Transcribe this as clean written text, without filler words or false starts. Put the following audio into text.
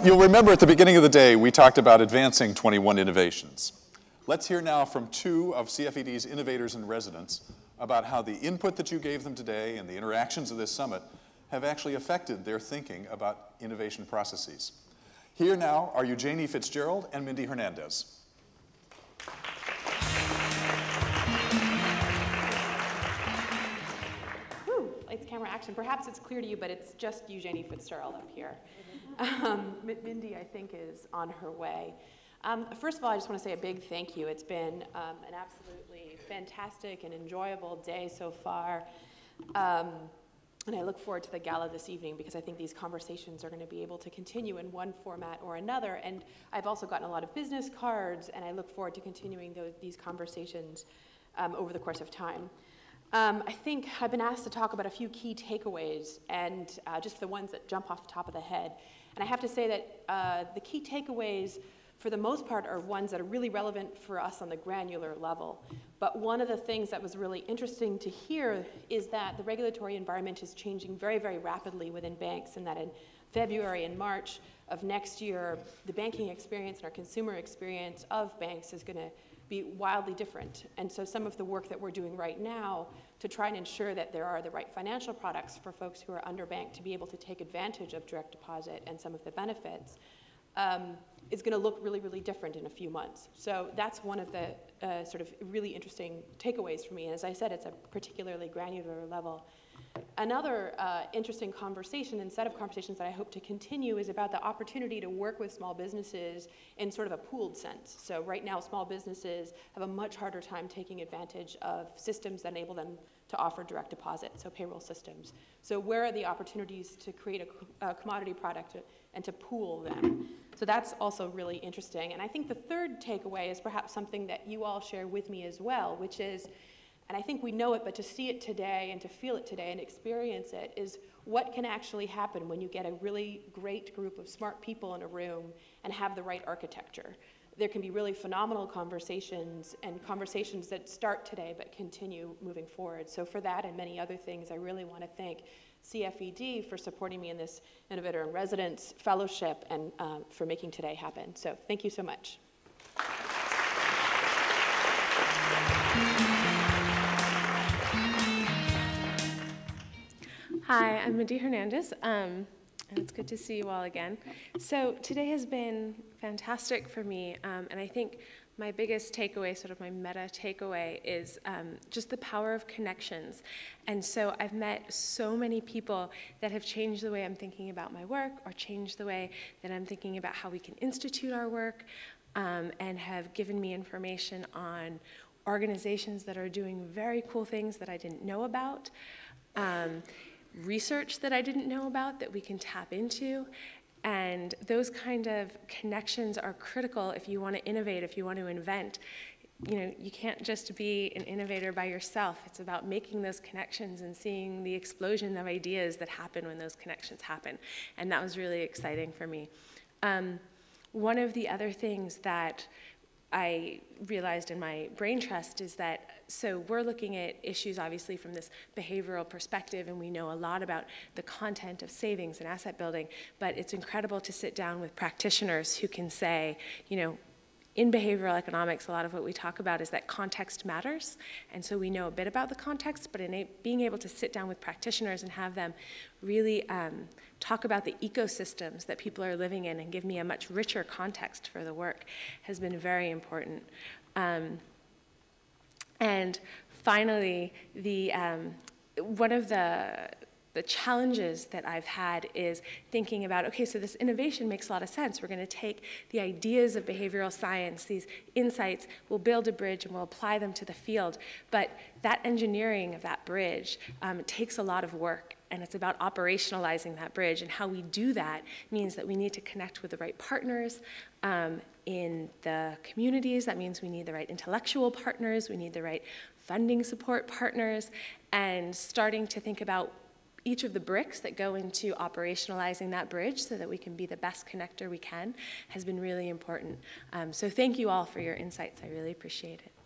You'll remember at the beginning of the day, we talked about advancing 21 innovations. Let's hear now from two of CFED's Innovators-in-Residence about how the input that you gave them today and the interactions of this summit have actually affected their thinking about innovation processes. Here now are Eugenie Fitzgerald and Mindy Hernandez. It's camera action. Perhaps it's clear to you, but it's just Eugenie Fitzgerald up here. Mindy, I think, is on her way. First of all, I just want to say a big thank you. It's been an absolutely fantastic and enjoyable day so far. And I look forward to the gala this evening because I think these conversations are going to be able to continue in one format or another. And I've also gotten a lot of business cards, and I look forward to continuing these conversations over the course of time. I think I've been asked to talk about a few key takeaways, and just the ones that jump off the top of the head. And I have to say that the key takeaways, for the most part, are ones that are really relevant for us on the granular level. But one of the things that was really interesting to hear is that the regulatory environment is changing very, very rapidly within banks, and that in February and March of next year, the banking experience and our consumer experience of banks is going to be wildly different. And so some of the work that we're doing right now to try and ensure that there are the right financial products for folks who are underbanked to be able to take advantage of direct deposit and some of the benefits is going to look really, really different in a few months. So that's one of the sort of really interesting takeaways for me. And as I said, it's a particularly granular level. Another interesting conversation and set of conversations that I hope to continue is about the opportunity to work with small businesses in sort of a pooled sense. So right now, small businesses have a much harder time taking advantage of systems that enable them to offer direct deposit, so payroll systems. So where are the opportunities to create a commodity product and to pool them? So that's also really interesting. And I think the third takeaway is perhaps something that you all share with me as well, which is, and I think we know it, but to see it today and to feel it today and experience it is what can actually happen when you get a really great group of smart people in a room and have the right architecture. There can be really phenomenal conversations and conversations that start today but continue moving forward. So for that and many other things, I really want to thank CFED for supporting me in this Innovator-in-Residence fellowship and for making today happen. So thank you so much. Hi, I'm Mindy Hernandez, and it's good to see you all again. So today has been fantastic for me, and I think my biggest takeaway, sort of my meta takeaway, is just the power of connections. And so I've met so many people that have changed the way I'm thinking about my work or changed the way that I'm thinking about how we can institute our work, and have given me information on organizations that are doing very cool things that I didn't know about. Research that I didn't know about that we can tap into, and those kind of connections are critical if you want to innovate, if you want to invent. You know, you can't just be an innovator by yourself. It's about making those connections and seeing the explosion of ideas that happen when those connections happen, and that was really exciting for me. One of the other things that I realized in my brain trust is that, so we're looking at issues obviously from this behavioral perspective, and we know a lot about the content of savings and asset building, but it's incredible to sit down with practitioners who can say, you know, in behavioral economics, a lot of what we talk about is that context matters, and so we know a bit about the context, but in being able to sit down with practitioners and have them really talk about the ecosystems that people are living in and give me a much richer context for the work has been very important. And finally, one of the challenges that I've had is thinking about, okay, so this innovation makes a lot of sense. We're going to take the ideas of behavioral science, these insights, we'll build a bridge and we'll apply them to the field. But that engineering of that bridge takes a lot of work, and it's about operationalizing that bridge. And how we do that means that we need to connect with the right partners in the communities. That means we need the right intellectual partners, we need the right funding support partners, and starting to think about each of the bricks that go into operationalizing that bridge so that we can be the best connector we can has been really important. So thank you all for your insights. I really appreciate it.